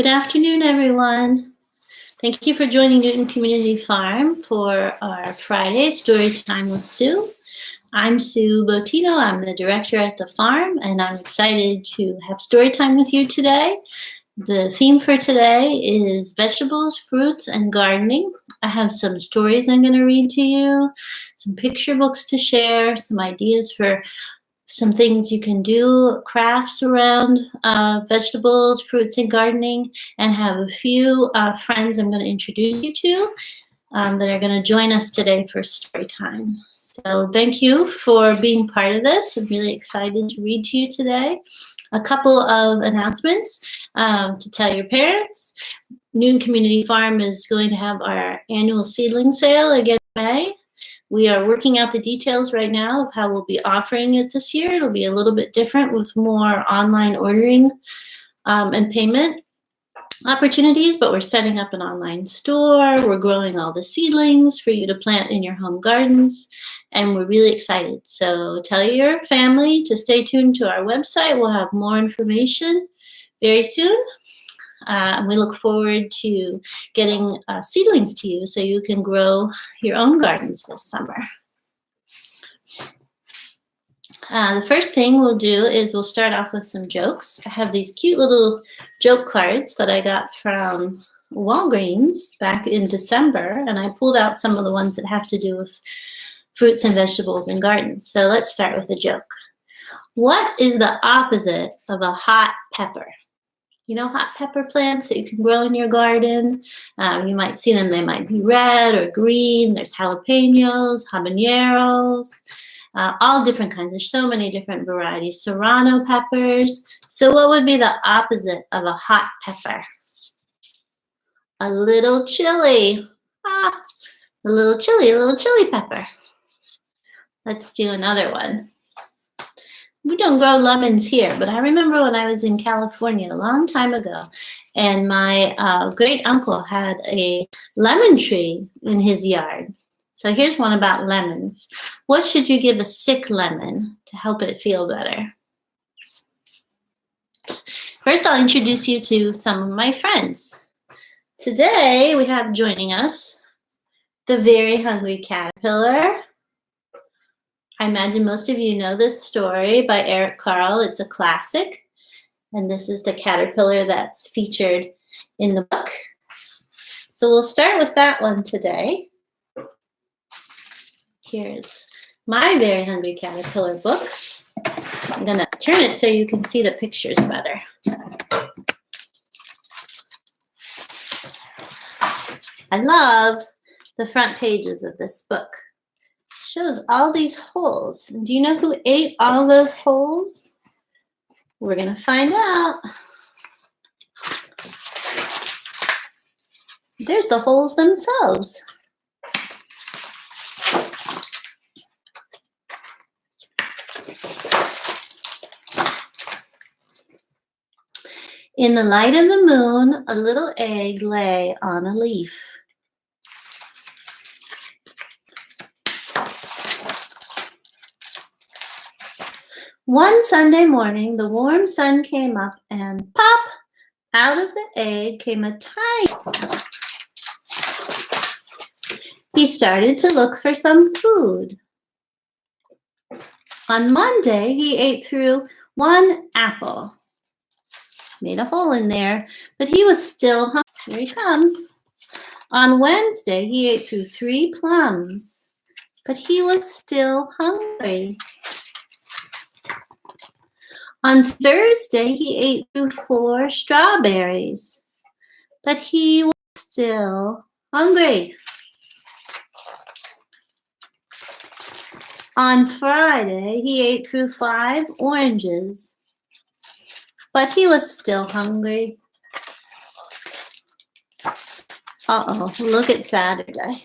Good afternoon, everyone. Thank you for joining Newton Community Farm for our Friday Story Time with Sue. I'm Sue Botino. I'm the director at the farm, and I'm excited to have story time with you today. The theme for today is vegetables, fruits, and gardening. I have some stories I'm going to read to you, some picture books to share, some ideas for some things you can do, crafts around vegetables, fruits, and gardening, and have a few friends I'm going to introduce you to that are going to join us today for story time. So thank you for being part of this. I'm really excited to read to you today. A couple of announcements to tell your parents. Newton Community Farm is going to have our annual seedling sale again in May. We are working out the details right now of how we'll be offering it this year. It'll be a little bit different with more online ordering and payment opportunities, but we're setting up an online store. We're growing all the seedlings for you to plant in your home gardens, and we're really excited. So tell your family to stay tuned to our website. We'll have more information very soon. We look forward to getting seedlings to you so you can grow your own gardens this summer. The first thing we'll do is we'll start off with some jokes. I have these cute little joke cards that I got from Walgreens back in December, and I pulled out some of the ones that have to do with fruits and vegetables and gardens. So let's start with a joke. What is the opposite of a hot pepper? You know, hot pepper plants that you can grow in your garden. You might see them. They might be red or green. There's jalapenos, habaneros, all different kinds. There's so many different varieties. Serrano peppers. So what would be the opposite of a hot pepper? A little chili. A little chili pepper. Let's do another one. We don't grow lemons here, but I remember when I was in California a long time ago, and my great uncle had a lemon tree in his yard. So here's one about lemons. What should you give a sick lemon to help it feel better? First, I'll introduce you to some of my friends. Today, we have joining us the Very Hungry Caterpillar. I imagine most of you know this story by Eric Carle. It's a classic. And this is the caterpillar that's featured in the book. So we'll start with that one today. Here's my Very Hungry Caterpillar book. I'm going to turn it so you can see the pictures better. I love the front pages of this book. Shows all these holes. Do you know who ate all those holes? We're going to find out. There's the holes themselves. In the light of the moon, a little egg lay on a leaf. One Sunday morning, the warm sun came up and pop, out of the egg came a tiny. He started to look for some food. On Monday, he ate through one apple. Made a hole in there, but he was still hungry. Here he comes. On Wednesday, he ate through 3 plums, but he was still hungry. On Thursday, he ate through 4 strawberries, but he was still hungry. On Friday, he ate through 5 oranges, but he was still hungry. Uh-oh, look at Saturday.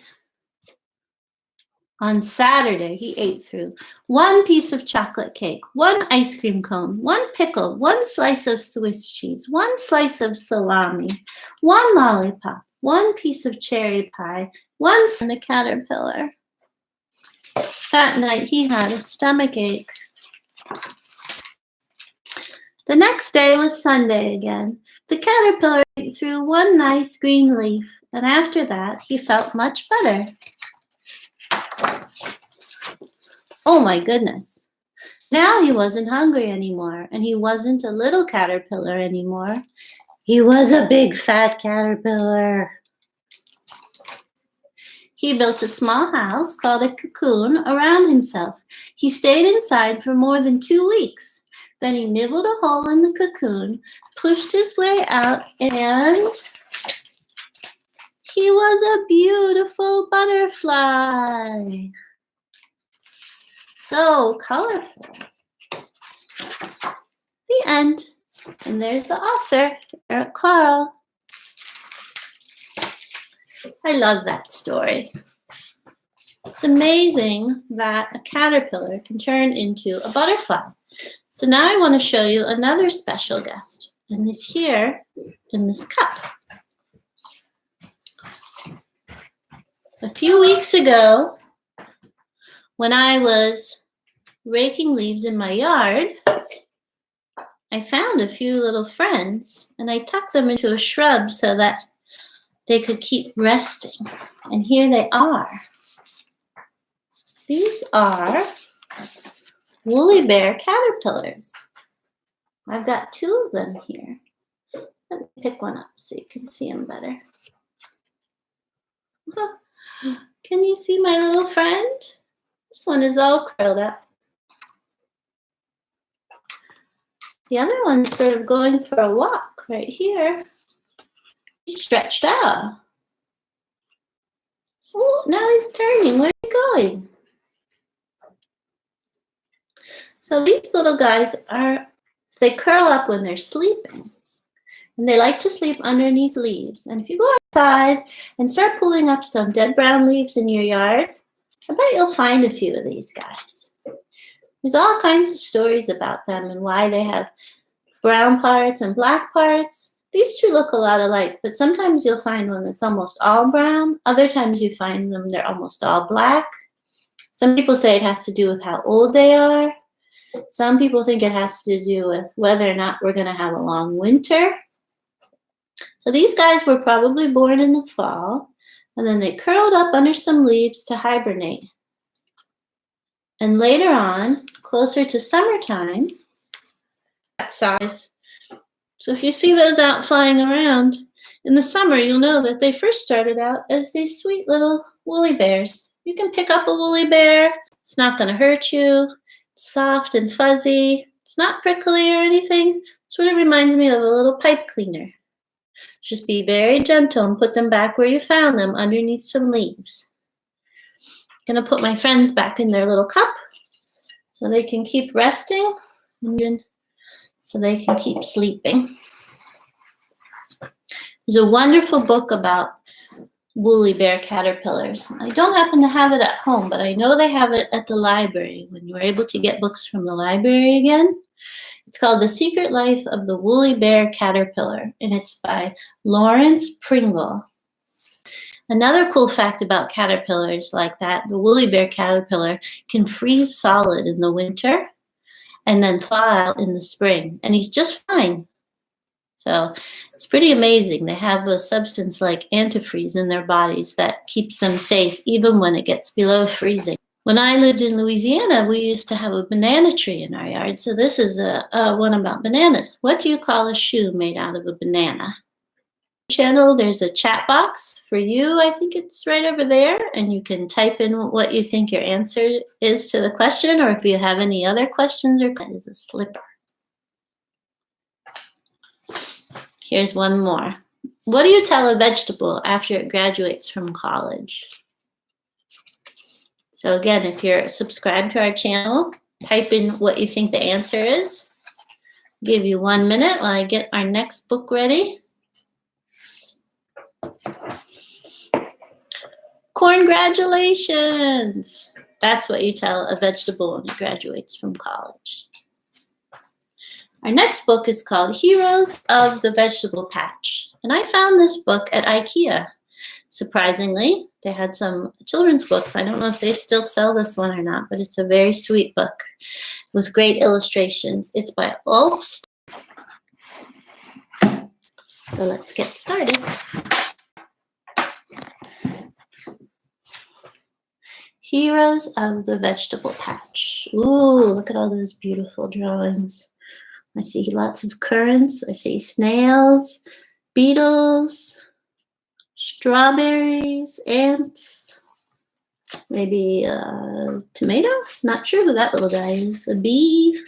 On Saturday, he ate through 1 piece of chocolate cake, 1 ice cream cone, 1 pickle, 1 slice of Swiss cheese, 1 slice of salami, 1 lollipop, 1 piece of cherry pie, 1 and a caterpillar. That night, he had a stomach ache. The next day was Sunday again. The caterpillar ate through one nice green leaf, and after that he felt much better. Oh my goodness. Now he wasn't hungry anymore, and he wasn't a little caterpillar anymore. He was a big fat caterpillar. He built a small house called a cocoon around himself. He stayed inside for more than 2 weeks. Then he nibbled a hole in the cocoon, pushed his way out, and he was a beautiful butterfly. So colorful. The end. And there's the author, Eric Carle. I love that story. It's amazing that a caterpillar can turn into a butterfly. So now I want to show you another special guest, and he's here in this cup. A few weeks ago, when I was raking leaves in my yard, I found a few little friends, and I tucked them into a shrub so that they could keep resting. And here they are. These are woolly bear caterpillars. I've got 2 of them here. Let me pick one up so you can see them better. Can you see my little friend? This one is all curled up. The other one's sort of going for a walk right here. He's stretched out. Oh, now he's turning. Where are you going? So these little guys they curl up when they're sleeping. And they like to sleep underneath leaves. And if you go outside and start pulling up some dead brown leaves in your yard, I bet you'll find a few of these guys. There's all kinds of stories about them and why they have brown parts and black parts. These 2 look a lot alike, but sometimes you'll find one that's almost all brown. Other times you find them, they're almost all black. Some people say it has to do with how old they are. Some people think it has to do with whether or not we're going to have a long winter. So these guys were probably born in the fall, and then they curled up under some leaves to hibernate. And later on, closer to summertime, that size. So if you see those out flying around in the summer, you'll know that they first started out as these sweet little woolly bears. You can pick up a woolly bear. It's not going to hurt you. It's soft and fuzzy. It's not prickly or anything. Sort of reminds me of a little pipe cleaner. Just be very gentle and put them back where you found them, underneath some leaves. I'm going to put my friends back in their little cup so they can keep resting and so they can keep sleeping. There's a wonderful book about woolly bear caterpillars. I don't happen to have it at home, but I know they have it at the library when you're able to get books from the library again. It's called The Secret Life of the Woolly Bear Caterpillar, and it's by Lawrence Pringle. Another cool fact about caterpillars like that, the woolly bear caterpillar can freeze solid in the winter and then thaw out in the spring, and he's just fine. So it's pretty amazing. They have a substance like antifreeze in their bodies that keeps them safe even when it gets below freezing. When I lived in Louisiana, we used to have a banana tree in our yard. So this is one about bananas. What do you call a shoe made out of a banana? Channel, there's a chat box for you. I think it's right over there. And you can type in what you think your answer is to the question, or if you have any other questions, or that is a slipper. Here's one more. What do you tell a vegetable after it graduates from college? So again, if you're subscribed to our channel, type in what you think the answer is. I'll give you 1 minute while I get our next book ready. Congratulations! That's what you tell a vegetable when it graduates from college. Our next book is called Heroes of the Vegetable Patch. And I found this book at IKEA. Surprisingly, they had some children's books. I don't know if they still sell this one or not, but it's a very sweet book with great illustrations. It's by Ulf So let's get started. Heroes of the Vegetable Patch. Ooh, look at all those beautiful drawings. I see lots of currants. I see snails, beetles, strawberries, ants, maybe a tomato. Not sure who that little guy is. A bee.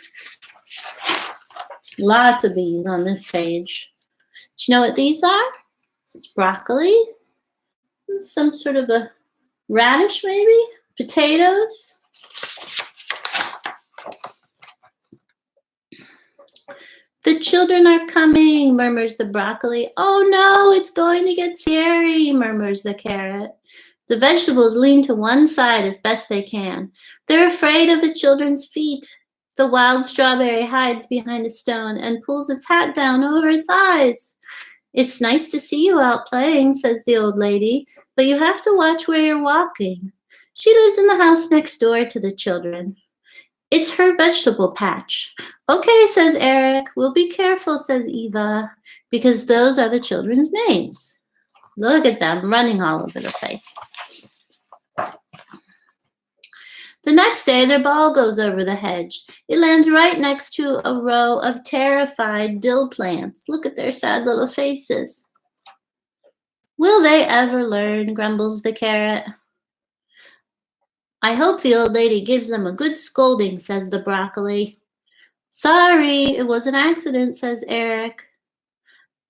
Lots of bees on this page. Do you know what these are? This is broccoli. This is some sort of a radish, maybe. Potatoes. The children are coming, murmurs the broccoli. Oh no, it's going to get scary, murmurs the carrot. The vegetables lean to one side as best they can. They're afraid of the children's feet. The wild strawberry hides behind a stone and pulls its hat down over its eyes. It's nice to see you out playing, says the old lady, but you have to watch where you're walking. She lives in the house next door to the children. It's her vegetable patch. Okay, says Eric. We'll be careful, says Eva, because those are the children's names. Look at them running all over the place. The next day, their ball goes over the hedge. It lands right next to a row of terrified dill plants. Look at their sad little faces. Will they ever learn, grumbles the carrot. I hope the old lady gives them a good scolding, says the broccoli. Sorry, it was an accident, says Eric.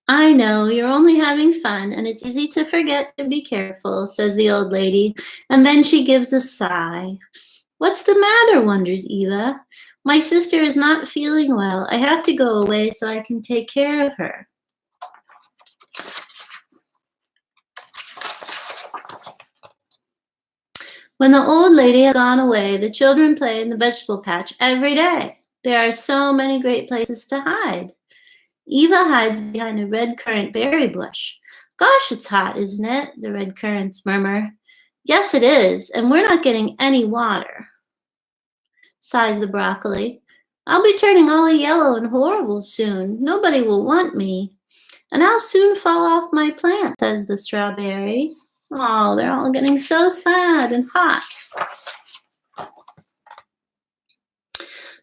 I know, you're only having fun, and it's easy to forget to be careful, says the old lady, and then she gives a sigh. What's the matter, wonders Eva. My sister is not feeling well. I have to go away so I can take care of her. When the old lady has gone away, the children play in the vegetable patch every day. There are so many great places to hide. Eva hides behind a red currant berry bush. Gosh, it's hot, isn't it? The red currants murmur. Yes, it is, and we're not getting any water, sighs the broccoli. I'll be turning all yellow and horrible soon. Nobody will want me. And I'll soon fall off my plant, says the strawberry. Oh, they're all getting so sad and hot.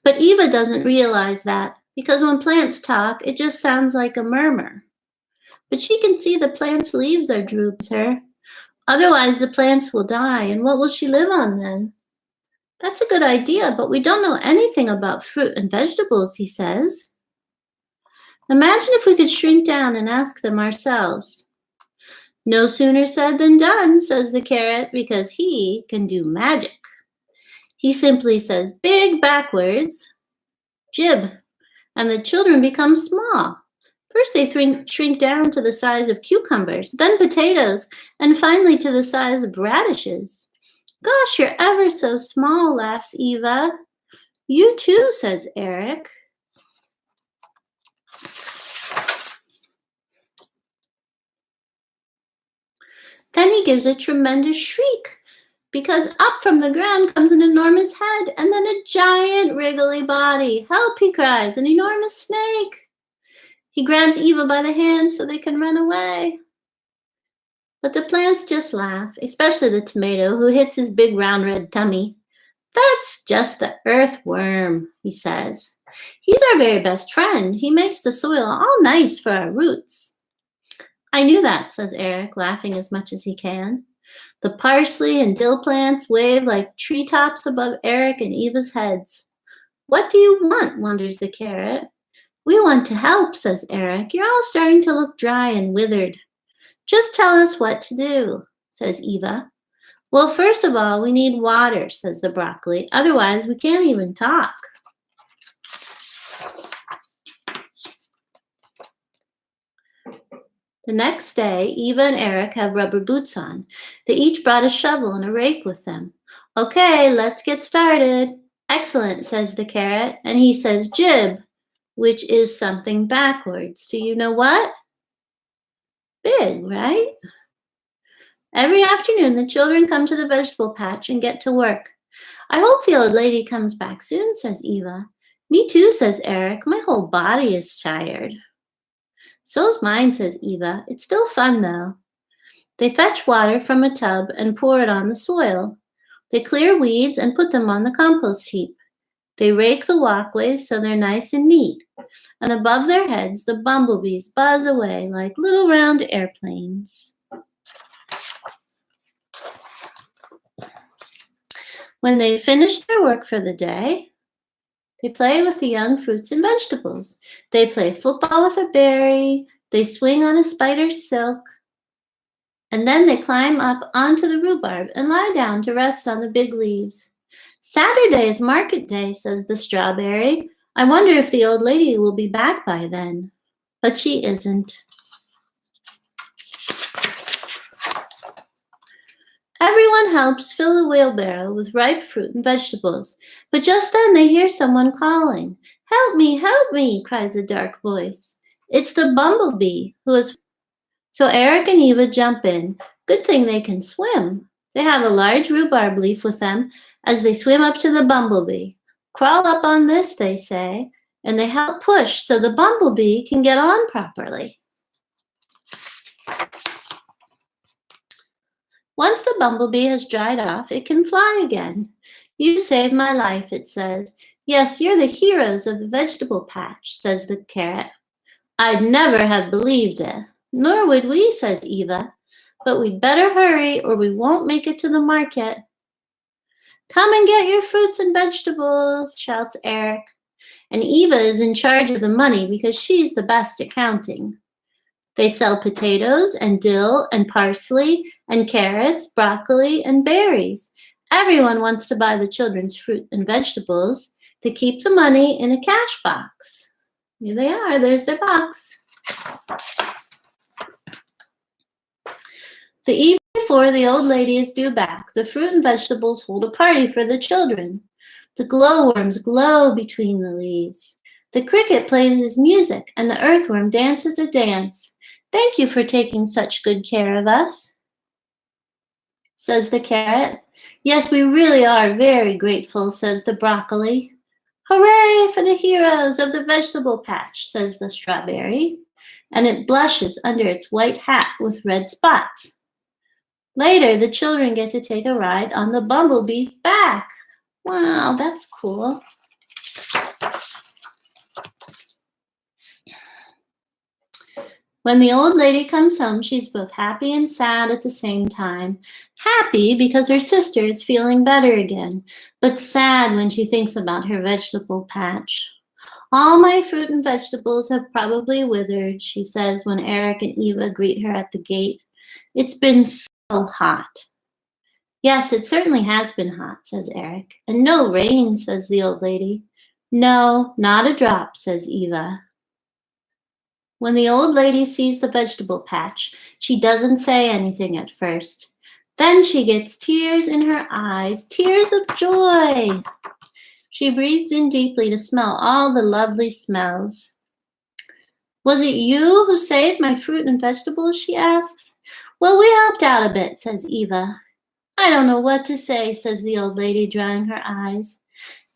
But Eva doesn't realize that, because when plants talk, it just sounds like a murmur. But she can see the plant's leaves are drooping her. Otherwise, the plants will die, and what will she live on then? That's a good idea, but we don't know anything about fruit and vegetables, he says. Imagine if we could shrink down and ask them ourselves. No sooner said than done, says the carrot, because he can do magic. He simply says big backwards, jib, and the children become small. First they shrink down to the size of cucumbers, then potatoes, and finally to the size of radishes. Gosh, you're ever so small, laughs Eva. You too, says Eric. Then he gives a tremendous shriek, because up from the ground comes an enormous head and then a giant wriggly body. Help, he cries, an enormous snake. He grabs Eva by the hand so they can run away. But the plants just laugh, especially the tomato, who hits his big round red tummy. That's just the earthworm, he says. He's our very best friend. He makes the soil all nice for our roots. I knew that, says Eric, laughing as much as he can. The parsley and dill plants wave like treetops above Eric and Eva's heads. What do you want, wonders the carrot. We want to help, says Eric. You're all starting to look dry and withered. Just tell us what to do, says Eva. Well, first of all, we need water, says the broccoli. Otherwise, we can't even talk. The next day, Eva and Eric have rubber boots on. They each brought a shovel and a rake with them. Okay, let's get started. Excellent, says the carrot, and he says jib, which is something backwards. Do you know what? Big, right? Every afternoon, the children come to the vegetable patch and get to work. I hope the old lady comes back soon, says Eva. Me too, says Eric. My whole body is tired. So's mine, says Eva. It's still fun, though. They fetch water from a tub and pour it on the soil. They clear weeds and put them on the compost heap. They rake the walkways so they're nice and neat. And above their heads, the bumblebees buzz away like little round airplanes. When they finish their work for the day, they play with the young fruits and vegetables. They play football with a berry. They swing on a spider's silk. And then they climb up onto the rhubarb and lie down to rest on the big leaves. Saturday is market day, says the strawberry. I wonder if the old lady will be back by then. But she isn't. Everyone helps fill a wheelbarrow with ripe fruit and vegetables. But just then they hear someone calling. Help me, cries a dark voice. It's the bumblebee who is... So Eric and Eva jump in. Good thing they can swim. They have a large rhubarb leaf with them as they swim up to the bumblebee. Crawl up on this, they say, and they help push so the bumblebee can get on properly. Once the bumblebee has dried off, it can fly again. You saved my life, it says. Yes, you're the heroes of the vegetable patch, says the carrot. I'd never have believed it. Nor would we, says Eva. But we'd better hurry or we won't make it to the market. Come and get your fruits and vegetables, shouts Eric. And Eva is in charge of the money because she's the best at counting. They sell potatoes and dill and parsley and carrots, broccoli and berries. Everyone wants to buy the children's fruit and vegetables. They keep the money in a cash box. Here they are, there's their box. The evening before the old lady is due back, the fruit and vegetables hold a party for the children. The glowworms glow between the leaves. The cricket plays his music, and the earthworm dances a dance. Thank you for taking such good care of us, says the carrot. Yes, we really are very grateful, says the broccoli. Hooray for the heroes of the vegetable patch, says the strawberry, and it blushes under its white hat with red spots. Later, the children get to take a ride on the bumblebee's back. Wow, that's cool. When the old lady comes home, she's both happy and sad at the same time. Happy because her sister is feeling better again, but sad when she thinks about her vegetable patch. All my fruit and vegetables have probably withered, she says when Eric and Eva greet her at the gate. It's been so hot. Yes, it certainly has been hot, says Eric. And no rain, says the old lady. No, not a drop, says Eva. When the old lady sees the vegetable patch, she doesn't say anything at first. Then she gets tears in her eyes, tears of joy. She breathes in deeply to smell all the lovely smells. Was it you who saved my fruit and vegetables, she asks. Well, we helped out a bit, says Eva. I don't know what to say, says the old lady, drying her eyes.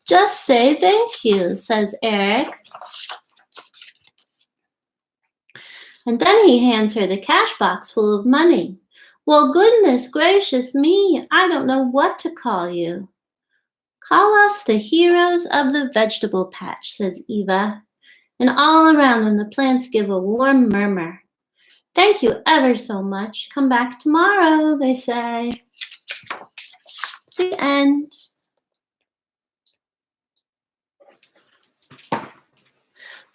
Just say thank you, says Eric. And then he hands her the cash box full of money. Well, goodness gracious me, I don't know what to call you. Call us the heroes of the vegetable patch, says Eva. And all around them the plants give a warm murmur. Thank you ever so much. Come back tomorrow, they say. The end.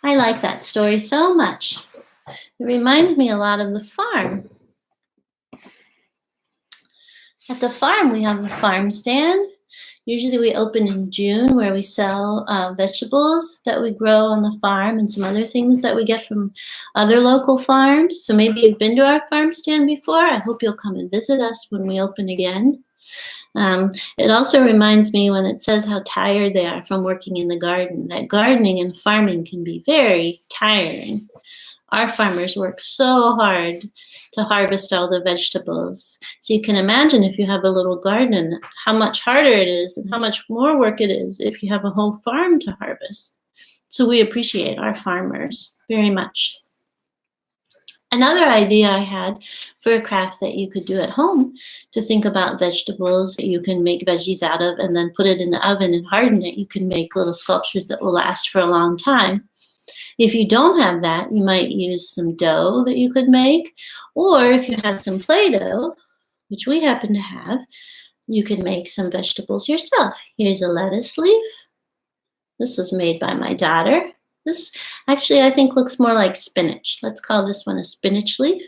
I like that story so much. It reminds me a lot of the farm. At the farm, we have a farm stand. Usually we open in June where we sell vegetables that we grow on the farm and some other things that we get from other local farms. So maybe you've been to our farm stand before. I hope you'll come and visit us when we open again. It also reminds me when it says how tired they are from working in the garden, that gardening and farming can be very tiring. Our farmers work so hard to harvest all the vegetables. So you can imagine if you have a little garden, how much harder it is and how much more work it is if you have a whole farm to harvest. So we appreciate our farmers very much. Another idea I had for a craft that you could do at home to think about vegetables that you can make veggies out of and then put it in the oven and harden it. You can make little sculptures that will last for a long time. If you don't have that, you might use some dough that you could make, or if you have some Play-Doh, which we happen to have, you can make some vegetables yourself. Here's a lettuce leaf. This was made by my daughter. This actually, I think, looks more like spinach. Let's call this one a spinach leaf.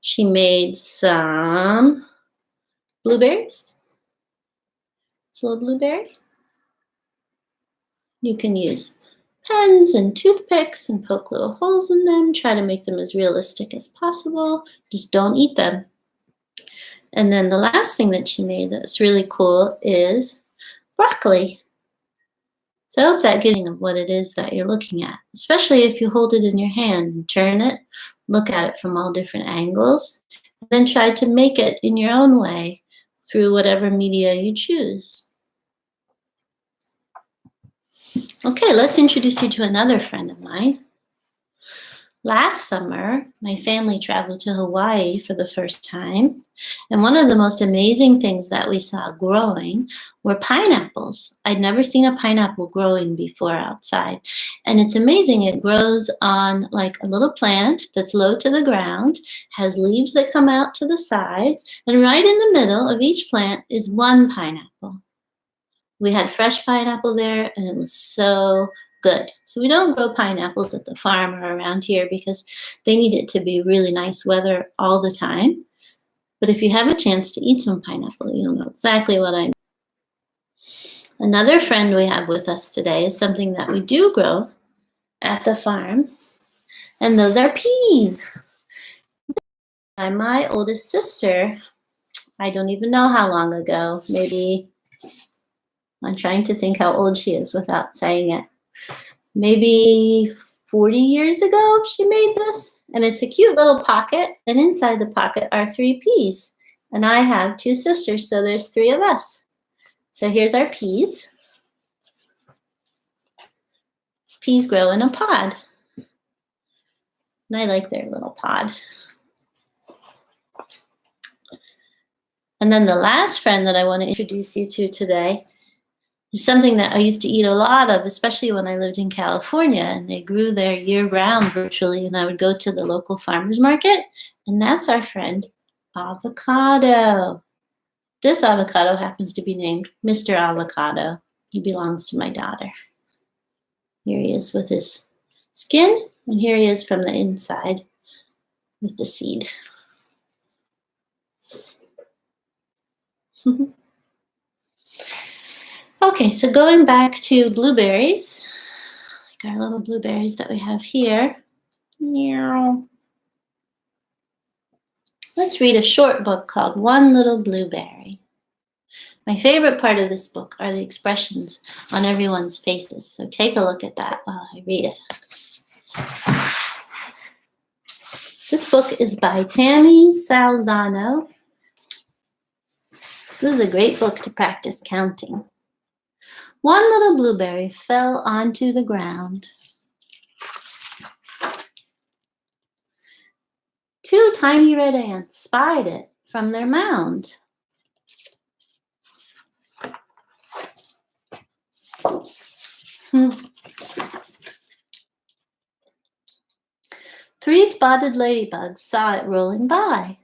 She made some blueberries. It's a little blueberry. You can use pens and toothpicks and poke little holes in them. Try to make them as realistic as possible. Just don't eat them. And then the last thing that she made that's really cool is broccoli. So I hope that gives you what it is that you're looking at, especially if you hold it in your hand and turn it, look at it from all different angles, and then try to make it in your own way through whatever media you choose. Okay, let's introduce you to another friend of mine. Last summer, my family traveled to Hawaii for the first time, and one of the most amazing things that we saw growing were pineapples. I'd never seen a pineapple growing before outside, and it's amazing. It grows on like a little plant that's low to the ground, has leaves that come out to the sides, and right in the middle of each plant is one pineapple. We had fresh pineapple there, and it was so good. So we don't grow pineapples at the farm or around here because they need it to be really nice weather all the time. But if you have a chance to eat some pineapple, you'll know exactly what I mean. Another friend we have with us today is something that we do grow at the farm, and those are peas. By my oldest sister, I don't even know how long ago, maybe, I'm trying to think how old she is without saying it. Maybe 40 years ago she made this, and it's a cute little pocket, and inside the pocket are 3 peas. And I have 2 sisters, so there's 3 of us. So here's our peas. Peas grow in a pod. And I like their little pod. And then the last friend that I want to introduce you to today is something that I used to eat a lot of, especially when I lived in California, and they grew there year-round virtually, and I would go to the local farmer's market, and that's our friend, Avocado. This avocado happens to be named Mr. Avocado. He belongs to my daughter. Here he is with his skin, and here he is from the inside with the seed. Okay, so going back to blueberries, like our little blueberries that we have here. Let's read a short book called One Little Blueberry. My favorite part of this book are the expressions on everyone's faces, so take a look at that while I read it. This book is by Tammy Salzano. This is a great book to practice counting. One little blueberry fell onto the ground. 2 tiny red ants spied it from their mound. Three spotted ladybugs saw it rolling by.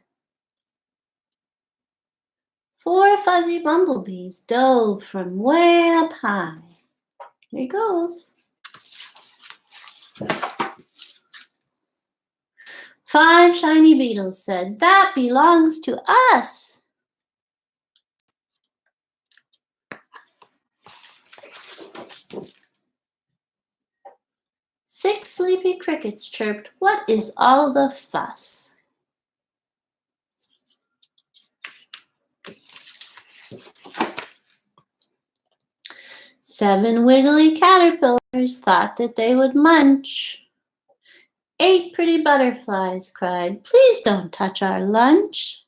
4 fuzzy bumblebees dove from way up high. Here he goes. 5 shiny beetles said, "That belongs to us." Six sleepy crickets chirped, "What is all the fuss?" Seven wiggly caterpillars thought that they would munch. 8 pretty butterflies cried, "Please don't touch our lunch."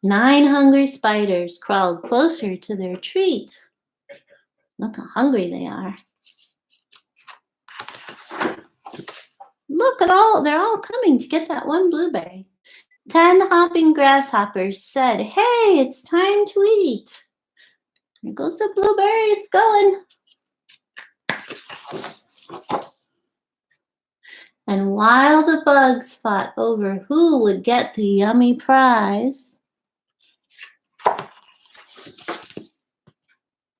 9 hungry spiders crawled closer to their treat. Look how hungry they are. Look at all, they're all coming to get that one blueberry. 10 hopping grasshoppers said, "Hey, it's time to eat." Here goes the blueberry, it's going. And while the bugs fought over who would get the yummy prize, a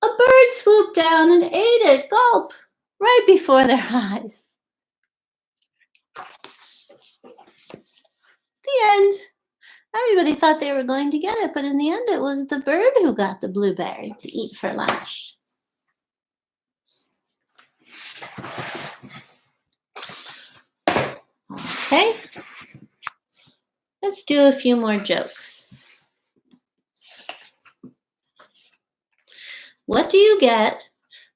bird swooped down and ate it, gulp, right before their eyes. The end. Everybody thought they were going to get it, but in the end, it was the bird who got the blueberry to eat for lunch. Okay, let's do a few more jokes. What do you get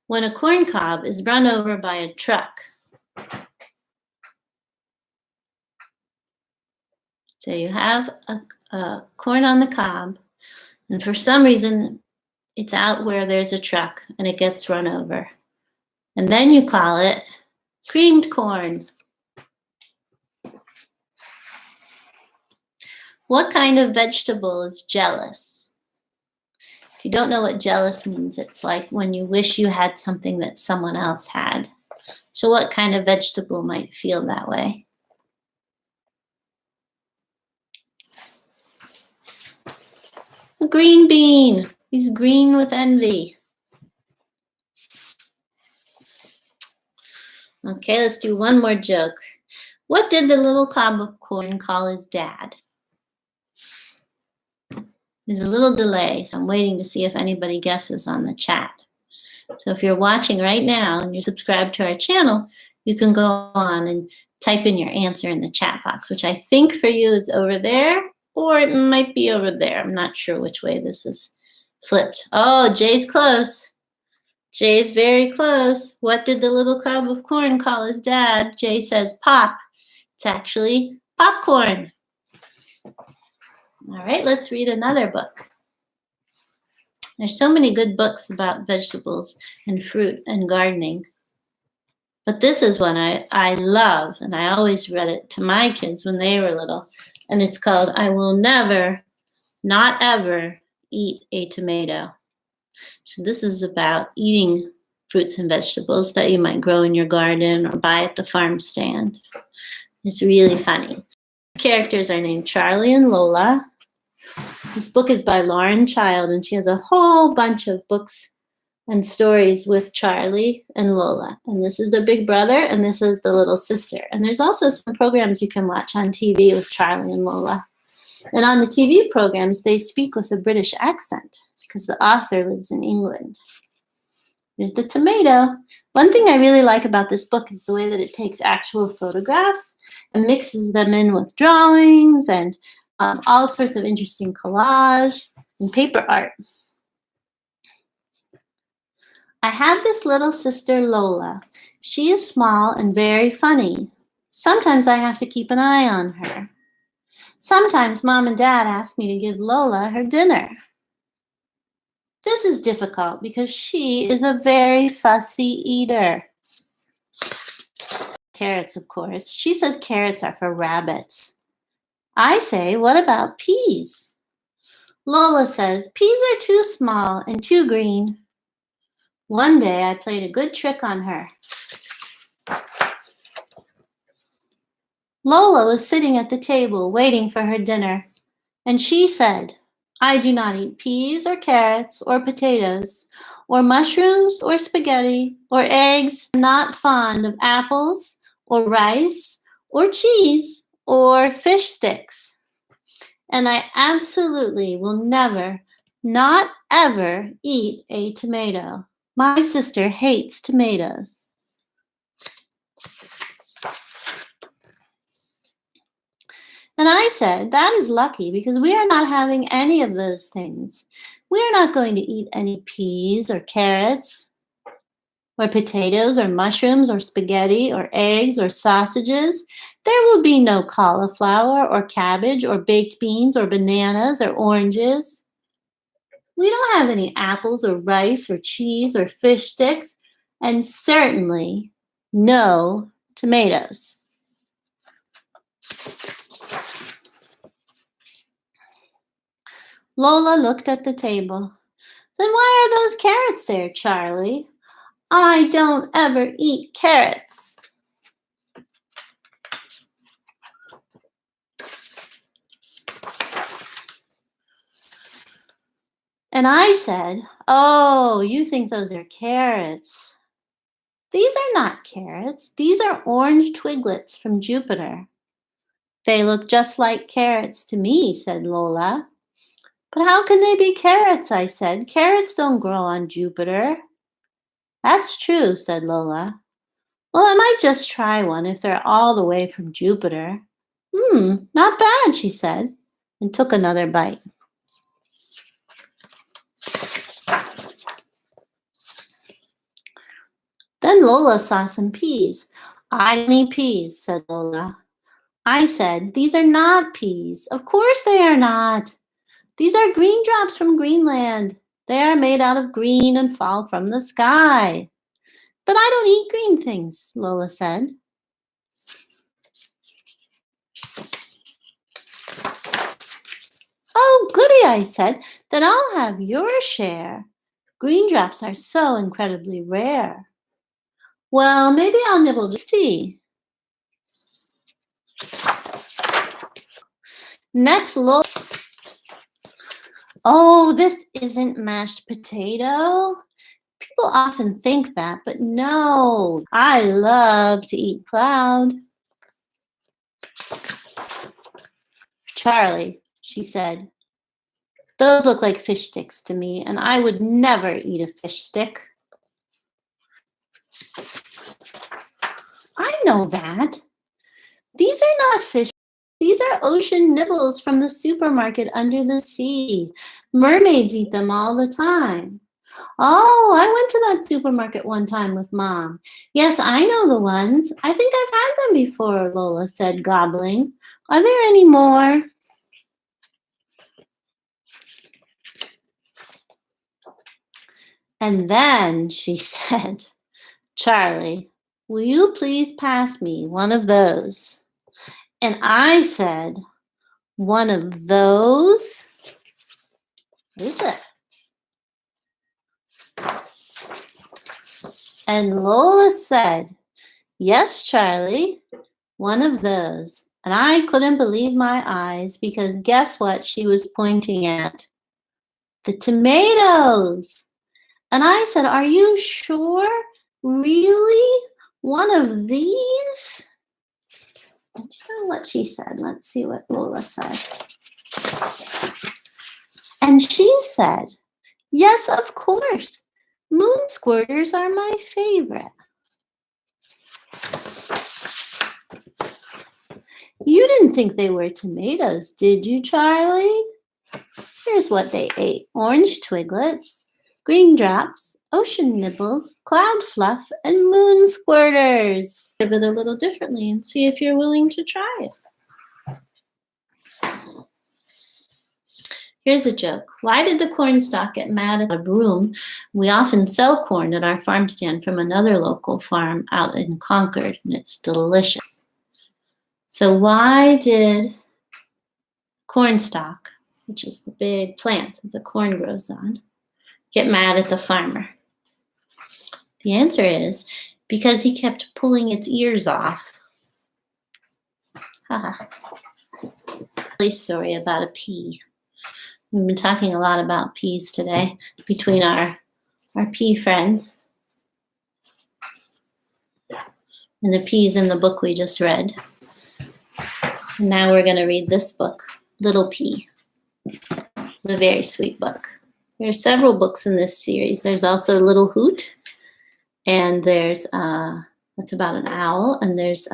when a corn cob is run over by a truck? So you have a corn on the cob, and for some reason, it's out where there's a truck, and it gets run over. And then you call it creamed corn. What kind of vegetable is jealous? If you don't know what jealous means, it's like when you wish you had something that someone else had. So what kind of vegetable might feel that way? A green bean. He's green with envy. Okay, let's do one more joke. What did the little cob of corn call his dad? There's a little delay, so I'm waiting to see if anybody guesses on the chat. So if you're watching right now and you're subscribed to our channel, you can go on and type in your answer in the chat box, which I think for you is over there, or it might be over there. I'm not sure which way this is flipped. Oh, Jay's close. Jay's very close. What did the little cob of corn call his dad? Jay says pop. It's actually popcorn. All right, let's read another book. There's so many good books about vegetables and fruit and gardening. But this is one I love, and I always read it to my kids when they were little. And it's called I Will Never, Not Ever Eat a Tomato. So this is about eating fruits and vegetables that you might grow in your garden or buy at the farm stand. It's really funny. The characters are named Charlie and Lola. This book is by Lauren Child, and she has a whole bunch of books and stories with Charlie and Lola. And this is the big brother, and this is the little sister. And there's also some programs you can watch on TV with Charlie and Lola. And on the TV programs, they speak with a British accent because the author lives in England. Here's the tomato. One thing I really like about this book is the way that it takes actual photographs and mixes them in with drawings and all sorts of interesting collage and paper art. I have this little sister, Lola. She is small and very funny. Sometimes I have to keep an eye on her. Sometimes Mom and Dad ask me to give Lola her dinner. This is difficult because she is a very fussy eater. Carrots, of course. She says carrots are for rabbits. I say, what about peas? Lola says, peas are too small and too green. One day I played a good trick on her. Lola was sitting at the table waiting for her dinner, and she said, I do not eat peas or carrots or potatoes or mushrooms or spaghetti or eggs. I'm not fond of apples or rice or cheese or fish sticks. And I absolutely will never, not ever eat a tomato. My sister hates tomatoes. And I said, that is lucky because we are not having any of those things. We are not going to eat any peas or carrots or potatoes, or mushrooms, or spaghetti, or eggs, or sausages, there will be no cauliflower, or cabbage, or baked beans, or bananas, or oranges. We don't have any apples, or rice, or cheese, or fish sticks, and certainly no tomatoes. Lola looked at the table. Then why are those carrots there, Charlie? I don't ever eat carrots. And I said, oh, you think those are carrots. These are not carrots. These are orange twiglets from Jupiter. They look just like carrots to me, said Lola. But how can they be carrots, I said. Carrots don't grow on Jupiter. That's true, said Lola. Well, I might just try one if they're all the way from Jupiter. Not bad, she said, and took another bite. Then Lola saw some peas. I don't eat peas, said Lola. I said, these are not peas. Of course they are not. These are green drops from Greenland. They are made out of green and fall from the sky. But I don't eat green things, Lola said. Oh, goody, I said. Then I'll have your share. Green drops are so incredibly rare. Well, maybe I'll nibble just to see. Next, Lola. Oh, this isn't mashed potato. People often think that, but no. I love to eat cloud. Charlie, she said, those look like fish sticks to me, and I would never eat a fish stick. I know that. These are not fish. These are ocean nibbles from the supermarket under the sea. Mermaids eat them all the time. Oh, I went to that supermarket one time with Mom. Yes, I know the ones. I think I've had them before, Lola said, gobbling. Are there any more? And then she said, Charlie, will you please pass me one of those? And I said, one of those? What is it? And Lola said, yes, Charlie, one of those. And I couldn't believe my eyes because guess what she was pointing at? The tomatoes. And I said, are you sure? Really? One of these? And you know what she said? Let's see what Lola said. And she said, yes, of course. Moon squirters are my favorite. You didn't think they were tomatoes, did you, Charlie? Here's what they ate. Orange twiglets, green drops, ocean nibbles, cloud fluff, and moon squirters. Give it a little differently and see if you're willing to try it. Here's a joke. Why did the cornstalk get mad at a broom? We often sell corn at our farm stand from another local farm out in Concord, and it's delicious. So why did cornstalk, which is the big plant that the corn grows on, get mad at the farmer? The answer is because he kept pulling its ears off. Haha. Story about a pea. We've been talking a lot about peas today between our pea friends. And the peas in the book we just read. And now we're going to read this book, Little Pea. It's a very sweet book. There are several books in this series. There's also Little Hoot, and there's that's about an owl, and there's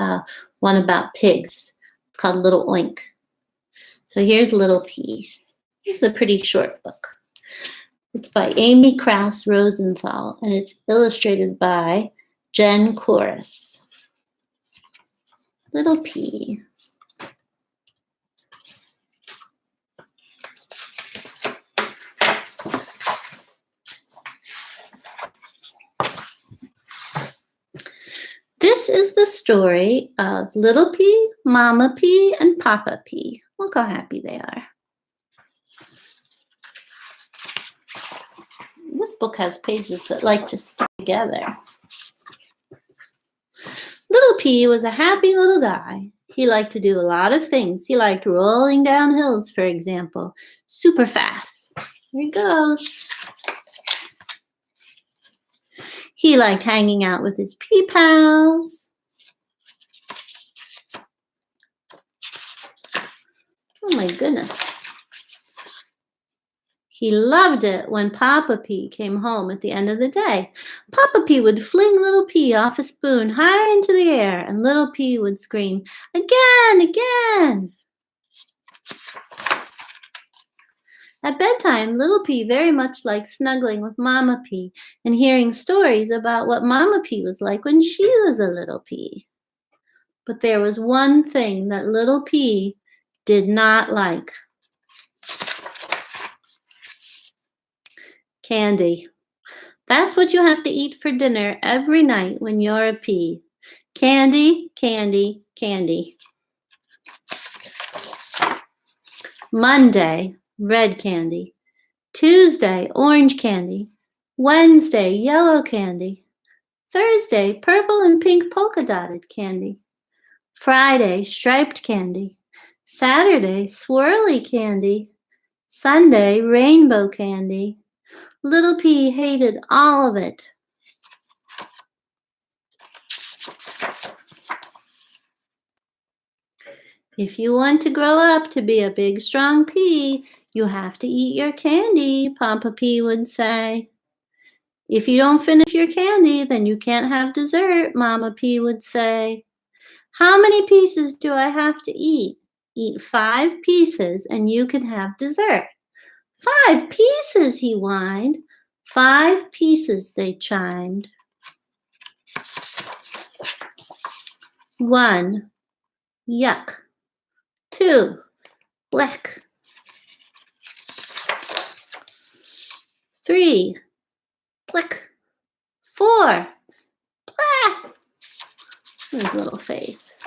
one about pigs called Little Oink. So here's Little Pea. This is a pretty short book. It's by Amy Krauss Rosenthal, and it's illustrated by Jen Chloris. Little P. This is the story of Little P, Mama P, and Papa P. Look how happy they are. This book has pages that like to stick together. Little P was a happy little guy. He liked to do a lot of things. He liked rolling down hills, for example, super fast. Here he goes. He liked hanging out with his pea pals. Oh my goodness. He loved it when Papa P came home at the end of the day. Papa P would fling Little P off a spoon high into the air, and Little P would scream, "Again, again!" At bedtime, Little P very much liked snuggling with Mama P and hearing stories about what Mama P was like when she was a little P. But there was one thing that Little P did not like. Candy. That's what you have to eat for dinner every night when you're a P. Candy, candy, candy. Monday, red candy. Tuesday, orange candy. Wednesday, yellow candy. Thursday, purple and pink polka dotted candy. Friday, striped candy. Saturday, swirly candy. Sunday, rainbow candy. Little P hated all of it. If you want to grow up to be a big, strong P, you have to eat your candy, Papa P would say. If you don't finish your candy, then you can't have dessert, Mama P would say. How many pieces do I have to eat? Eat 5 pieces and you can have dessert. 5 pieces, he whined. 5 pieces, they chimed. 1, yuck. 2, black. 3, blick. 4, blah. His little face.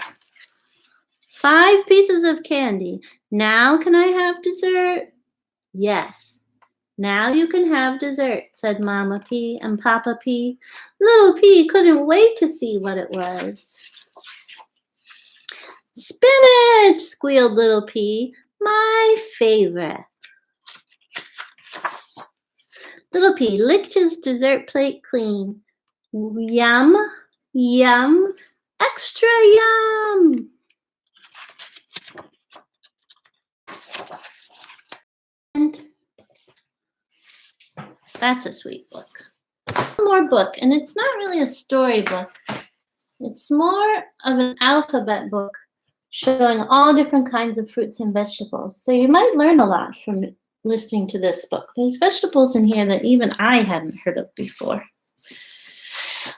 5 pieces of candy. Now can I have dessert? Yes. Now you can have dessert, said Mama P and Papa P. Little P couldn't wait to see what it was. Spinach, squealed Little P, my favorite. Little P licked his dessert plate clean. Yum, yum, extra yum. And that's a sweet book. One more book, and it's not really a story book. It's more of an alphabet book showing all different kinds of fruits and vegetables. So you might learn a lot from listening to this book. There's vegetables in here that even I hadn't heard of before.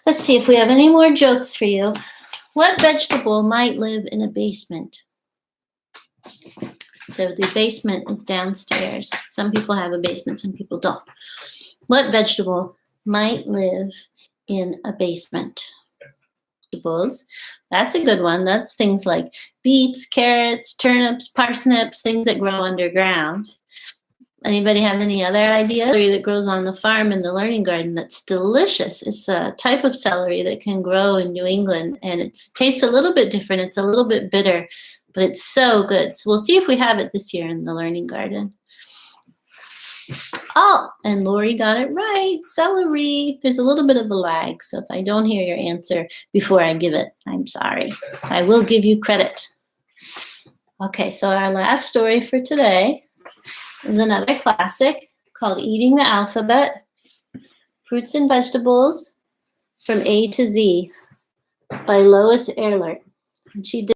Let's see if we have any more jokes for you. What vegetable might live in a basement? So the basement is downstairs. Some people have a basement, some people don't. What vegetable might live in a basement? Vegetables. That's a good one. That's things like beets, carrots, turnips, parsnips, things that grow underground. Anybody have any other ideas? Celery that grows on the farm in the learning garden that's delicious. It's a type of celery that can grow in New England, and it tastes a little bit different. It's a little bit bitter, but it's so good. So we'll see if we have it this year in the learning garden. Oh, and Lori got it right. Celery. There's a little bit of a lag, so if I don't hear your answer before I give it, I'm sorry. I will give you credit. Okay, so our last story for today is another classic called Eating the Alphabet, Fruits and Vegetables from A to Z by Lois Ehrlert. And she did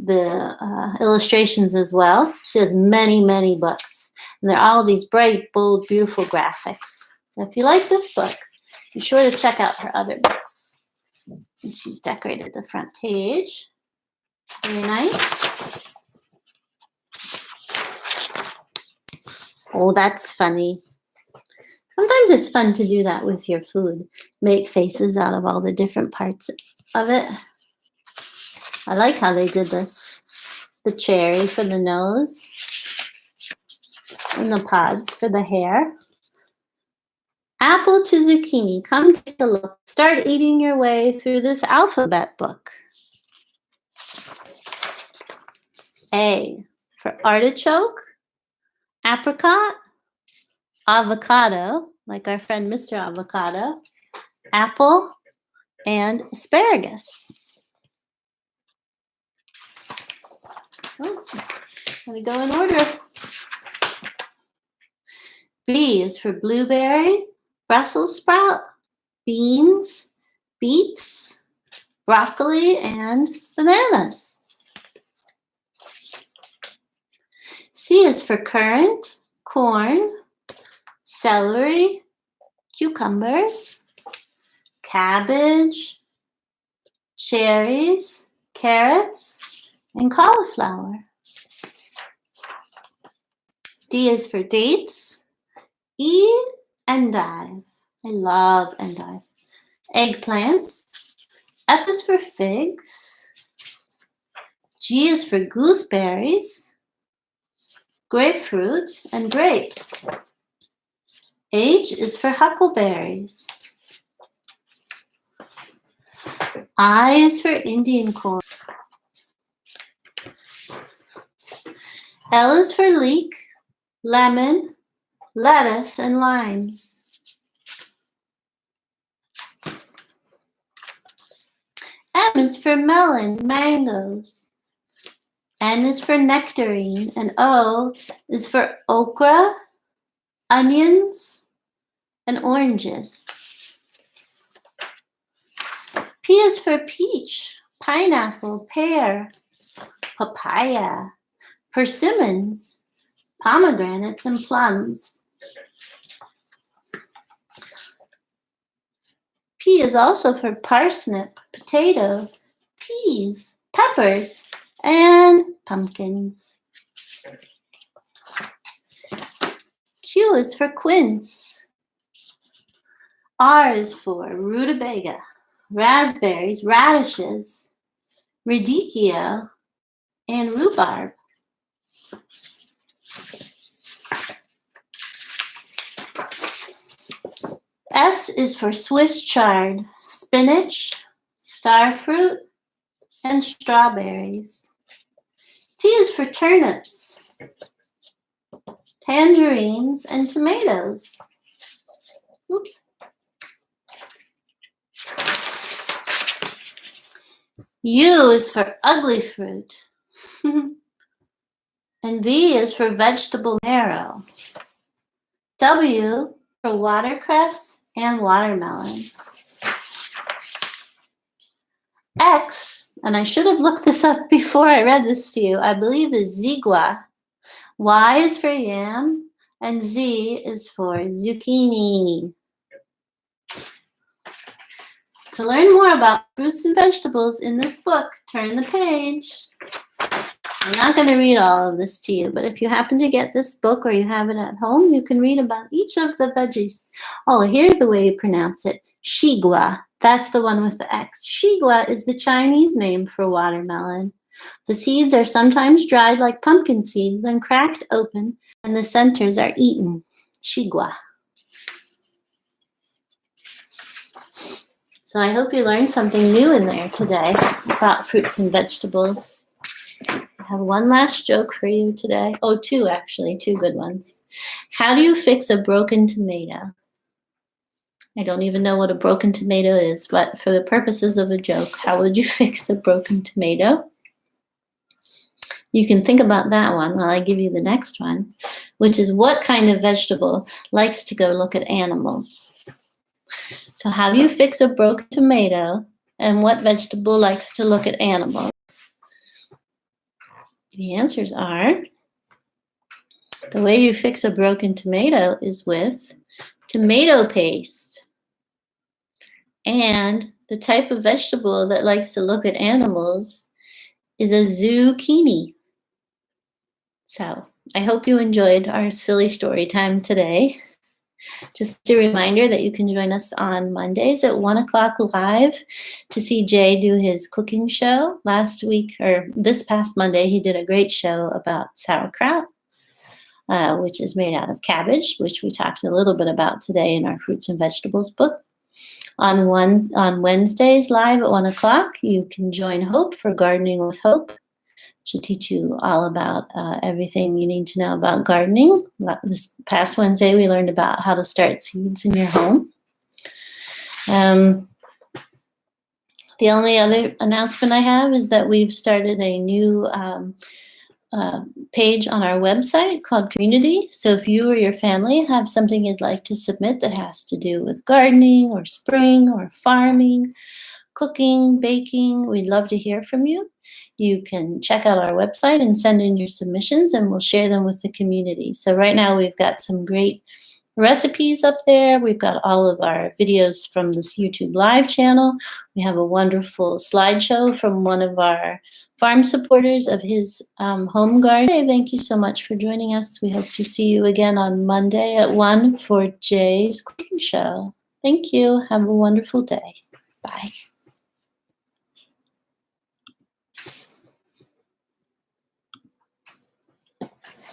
the illustrations as well. She has many, many books. And they're all these bright, bold, beautiful graphics. So if you like this book, be sure to check out her other books. And she's decorated the front page. Very nice. Oh, that's funny. Sometimes it's fun to do that with your food. Make faces out of all the different parts of it. I like how they did this. The cherry for the nose. And the pods for the hair. Apple to zucchini. Come take a look. Start eating your way through this alphabet book. A for artichoke, apricot, avocado, like our friend Mr. Avocado, apple, and asparagus. Oh, let me go in order. B is for blueberry, Brussels sprout, beans, beets, broccoli, and bananas. C is for currant, corn, celery, cucumbers, cabbage, cherries, carrots, and cauliflower. D is for dates, endive. I love endive. Eggplants. F is for figs. G is for gooseberries, grapefruit, and grapes. H is for huckleberries. I is for Indian corn. L is for leek, lemon, lettuce, and limes. M is for melon, mangoes. N is for nectarine, and O is for okra, onions, and oranges. P is for peach, pineapple, pear, papaya, persimmons, pomegranates, and plums. P is also for parsnip, potato, peas, peppers, and pumpkins. Q is for quince. R is for rutabaga, raspberries, radishes, radicchio, and rhubarb. S is for Swiss chard, spinach, starfruit, and strawberries. T is for turnips, tangerines, and tomatoes. Oops. U is for ugly fruit. And V is for vegetable marrow. W for watercress and watermelon. X, and I should have looked this up before I read this to you, I believe is zigua. Y is for yam, and Z is for zucchini. To learn more about fruits and vegetables in this book, turn the page. I'm not going to read all of this to you, but if you happen to get this book or you have it at home, you can read about each of the veggies. Oh, here's the way you pronounce it. Shigua. That's the one with the X. Shigua is the Chinese name for watermelon. The seeds are sometimes dried like pumpkin seeds, then cracked open, and the centers are eaten. Shigua. So I hope you learned something new in there today about fruits and vegetables. I have one last joke for you today. Oh, two actually, two good ones. How do you fix a broken tomato? I don't even know what a broken tomato is, but for the purposes of a joke, how would you fix a broken tomato? You can think about that one while I give you the next one, which is what kind of vegetable likes to go look at animals? So how do you fix a broken tomato, and what vegetable likes to look at animals? The answers are The way you fix a broken tomato is with tomato paste. And the type of vegetable that likes to look at animals is a zucchini. So I hope you enjoyed our silly story time today. Just a reminder that you can join us on Mondays at 1 o'clock live to see Jay do his cooking show. Last week, or this past Monday, he did a great show about sauerkraut, which is made out of cabbage, which we talked a little bit about today in our fruits and vegetables book. On Wednesdays live at 1 o'clock, you can join Hope for Gardening with Hope. She'll teach you all about everything you need to know about gardening. This past Wednesday, we learned about how to start seeds in your home. The only other announcement I have is that we've started a new page on our website called Community. So if you or your family have something you'd like to submit that has to do with gardening or spring or farming, cooking, baking, we'd love to hear from you. You can check out our website and send in your submissions, and we'll share them with the community. So right now we've got some great recipes up there. We've got all of our videos from this YouTube live channel. We have a wonderful slideshow from one of our farm supporters of his home garden. Thank you so much for joining us. We hope to see you again on Monday at 1 for Jay's cooking show. Thank you. Have a wonderful day. Bye.